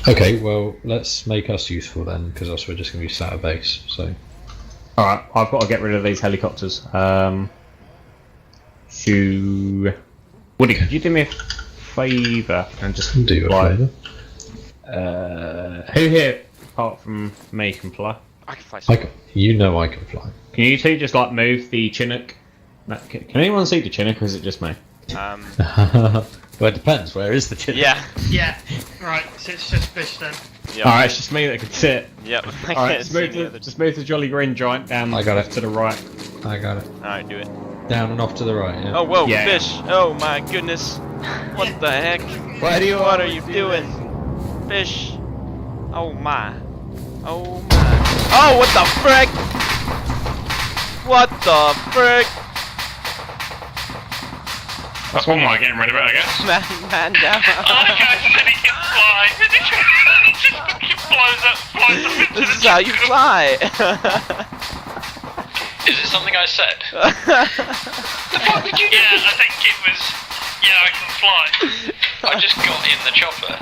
Okay, well, let's make us useful then, because else we're just going to be sat at base. So. Alright, I've got to get rid of these helicopters. Woody, could you do me a favour and just Do you a fly? favour? Who here, apart from me, can fly? I can fly. You know I can fly. Can you two just like move the Chinook? Can anyone see the Chinook, or is it just me? Well, it depends. Where is the Chinook? Yeah. Yeah, right, so it's just fish then. Yep. Alright, it's just me that can see it. Yep. I Alright, can't see the other. just move the Jolly Green Giant down I got it. to the right. I got it. Alright, do it. Down and off to the right. Yeah. Oh, whoa, Yeah. fish! Oh my goodness! What the heck? Why do you What are you doing? Fish! Oh my! Oh my! Oh, what the frick! What the frick? That's one way of getting rid of it, I guess. Man down! I like how it said he can fly. It just fucking flies up into This the is how you jungle. fly! Is it something I said? The fuck did you do? Yeah, I think it was. Yeah, I can fly. I just got in the chopper.